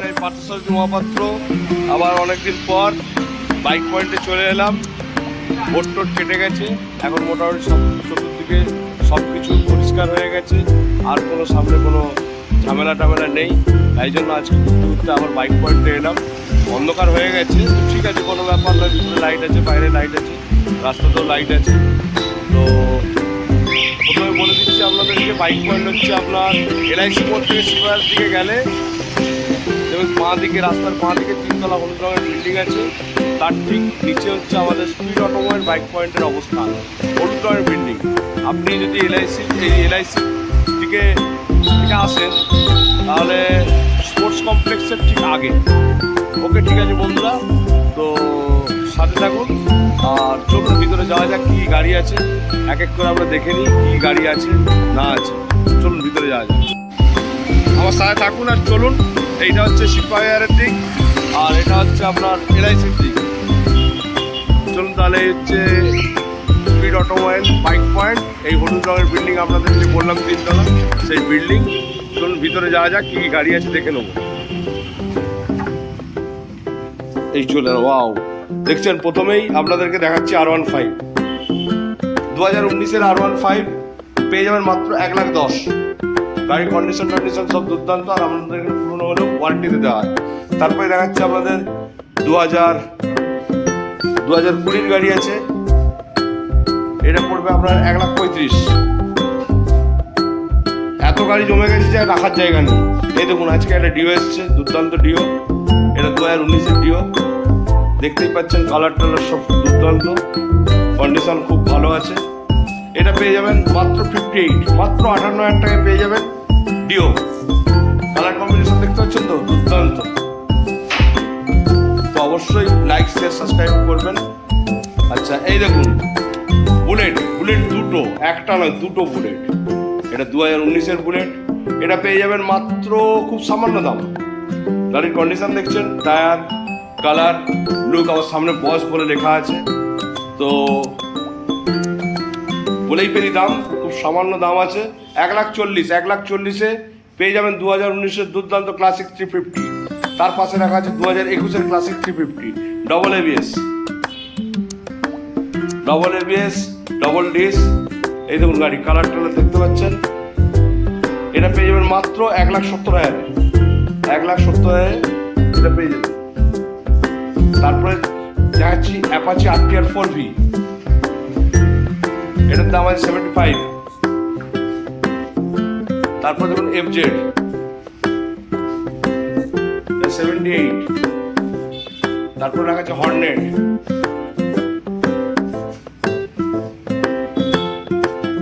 আমি পার্থসারথী মহাপাত্র। আবার অনেকদিন পর বাইক পয়েন্টে চলে এলাম। বোট টোট কেটে গেছে, এখন মোটামুটি সব চতুর্দিকে সব কিছু পরিষ্কার হয়ে গেছে, আর কোনো সামনে কোনো ঝামেলা টামেলা নেই। তাই জন্য আজকে ঘুরতে ঘুরতে আবার বাইক পয়েন্টে এলাম। অন্ধকার হয়ে গেছে, ঠিক আছে, কোনো ব্যাপার নয়, ভিতরে লাইট আছে, বাইরে লাইট আছে, রাস্তাতেও লাইট আছে। তো প্রথমে বলে দিচ্ছি আপনাদেরকে, বাইক পয়েন্ট হচ্ছে আপনার এলআইসি মোড় থেকে শিবাজার দিকে গেলে এবং বাঁ দিকে, রাস্তার বাঁ দিকে 3 তলা হলুদ রঙের বিল্ডিং আছে, তার ঠিক নিচে হচ্ছে আমাদের স্পিড অটোমোবাইল বাইক পয়েন্টের অবস্থান। হলুদ রঙের বিল্ডিং। আপনি যদি এলআইসি থেকে আসেন তাহলে স্পোর্টস কমপ্লেক্সের ঠিক আগে। ওকে, ঠিক আছে বন্ধুরা, তো সাথে থাকুন আর চলুন ভিতরে যাওয়া যাক। কী গাড়ি আছে এক এক করে আমরা দেখে নিই, কী গাড়ি আছে না আছে। চলুন ভিতরে যাওয়া যাক, আমার সাথে থাকুন আর চলুন। এইটা হচ্ছে শিববাজারের দিক আর এটা হচ্ছে আপনার এলআইসির দিক। চলুন তাহলে হচ্ছে স্পিড অটোমোবাইল বাইক পয়েন্ট, এই হলুদ রঙের বিল্ডিং আপনাদের যে বললাম 3 তলা, সেই বিল্ডিং। চলুন ভিতরে যাওয়া যাক, কী কী গাড়ি আছে দেখে নেব। এই চলে, ওয়াও, দেখছেন প্রথমেই আপনাদেরকে দেখাচ্ছি R15। 2019-এর R15 পেয়ে যাবেন মাত্র 1,10,000। গাড়ির কন্ডিশন সব দুর্দান্ত, আর আপনাদের পুরোনো হলেও ওয়ারেন্টিতে দেওয়া হয়। তারপরে দেখাচ্ছে আপনাদের 2020-র গাড়ি আছে, এটা পড়বে আপনার 1,35,000। এত গাড়ি জমে গেছে যে রাখার জায়গা নেই। এই দেখুন, আজকে একটা ডিও এসছে, দুর্দান্ত ডিও। এটা 2019-এর ডিও, দেখতেই পাচ্ছেন, কালার টালার সব দুর্দান্ত, কন্ডিশন খুব ভালো আছে। এটা পেয়ে যাবেন মাত্র 58, মাত্র 58,000 টাকায় পেয়ে যাবেন ডিও। কালার কম্বিনেশন দেখতে পাচ্ছেন তো, দুর্দান্ত। তো অবশ্যই লাইক শেয়ার সাবস্ক্রাইব করবেন। আচ্ছা, এই দেখুন বুলেট দুটো, একটা নয় দুটো বুলেট। এটা 2019-এর বুলেট, এটা পেয়ে যাবেন মাত্র খুব সামান্য দাম। গাড়ির কন্ডিশন দেখছেন, টায়ার, কালার, লুক, আবার সামনে বস বলে লেখা আছে। তো বলেই পেরি দাম, খুব সামান্য দাম আছে। 1,40,000-1,40,000-এ পেয়ে যাবেন 2019-এর দুর্দান্ত ক্লাসিক 350। তার পাশে রাখা আছে 2021-এর Classic 350 double ABS, double disc. এই দেখুন গাড়ি, কালার টালার দেখতে পাচ্ছেন। এটা পেয়ে যাবেন মাত্র 1,70,000, 1,70,000 এটা পেয়ে যাবেন। তারপরে দেখাচ্ছি অ্যাপাচি RTR 4V, এটার দাম আছে 75। তারপর দেখুন FZ 78। তারপর রাখা আছে হর্নেট,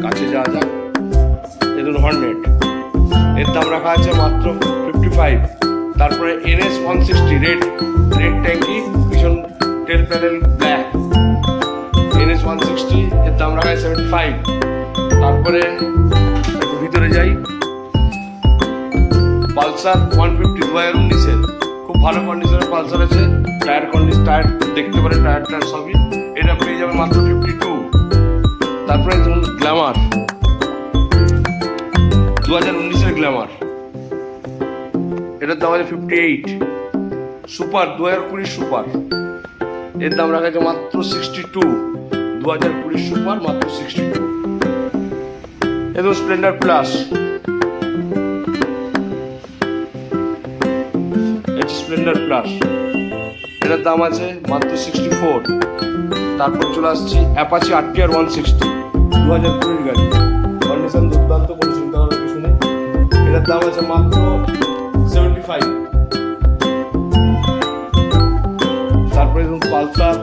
কাছে যাওয়া যাক। দেখুন হর্নেট, এর দাম রাখা আছে মাত্র 55। তারপরে NS 160 রেড ট্যাঙ্কি, পিছন টেল প্যানেল ব্ল্যাক, NS 160, এর দাম রাখা হয় 75। তারপরে একটু ভিতরে যাই, পালসার 150 2019-এর, খুব ভালো কন্ডিশনের পালসার আছে। টায়ার দেখতে পারেন, টায়ার সবই। এটা পেয়ে যাবেন মাত্র 52। তারপরে ধরুন গ্ল্যামার, 2019-এর গ্ল্যামার, এটার দাম আছে 58। সুপার 2020 সুপার, এর দাম রাখা আছে মাত্র 62। 2020 সুপার মাত্র 62। এরকম স্প্লেন্ডার প্লাস, এটার দাম আছে মাত্র 64। তারপর চলে আসছি অ্যাপাচি RTR 160, 2020 গাড়ি, কন্ডিশন দুর্দান্ত, কোনো চিন্তা করার কিছু নেই। এটার দাম আছে মাত্র 75। তারপরে ধরুন পালসার,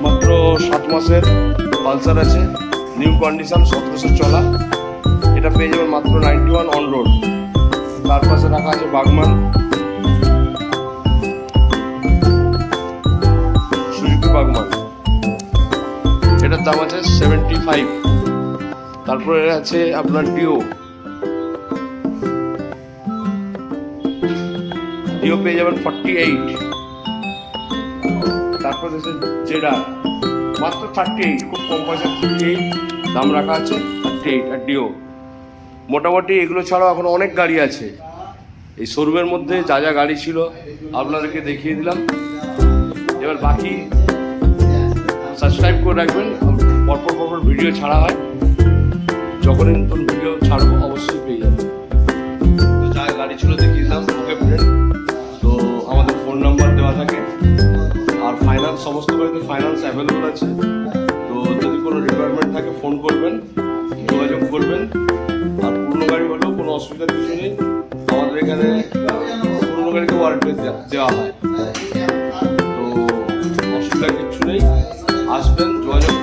মাত্র 7 মাসের পালসার আছে, নিউ কন্ডিশন, 1700 চলা। এটা পেয়ে যাবেন মাত্র 91 অন রোড। তার পাশে রাখা আছে বাগমান, সুজুকি বাগমান, এটার দাম আছে 75। তারপরে আছে আপনার ডিও পেয়ে যাবেন 48। তারপর আছে জেডার, মাত্র 38, খুব কম পয়সা 38 দাম রাখা আছে 38। আর ডিও, মোটামুটি এগুলো ছাড়াও এখন অনেক গাড়ি আছে। এই শোরুমের মধ্যে যা যা গাড়ি ছিল আপনাদেরকে দেখিয়ে দিলাম। এবার বাকি সাবস্ক্রাইব করে রাখবেন, পরপর ভিডিও ছাড়া হয়, যখনই নতুন ভিডিও ছাড়বো অবশ্যই পেয়ে যাবেন। তো যা গাড়ি ছিল দেখিয়ে দিলাম। ওকে ফ্রেন্ড, তো আমাদের ফোন নাম্বার দেওয়া থাকে, আর ফাইন্যান্স সমস্ত গাড়িতে ফাইন্যান্স অ্যাভেলেবল আছে। তো যদি কোনো রিকোয়ারমেন্ট থাকে ফোন করবেন, যোগাযোগ করবেন। আর পুরনো গাড়ি হলেও কোনো অসুবিধার কিছু নেই, আমাদের এখানে পুরনো গাড়িকে ওয়ারেন্টি দেওয়া হয়। তো অসুবিধার কিছু নেই, আসবেন, যোগাযোগ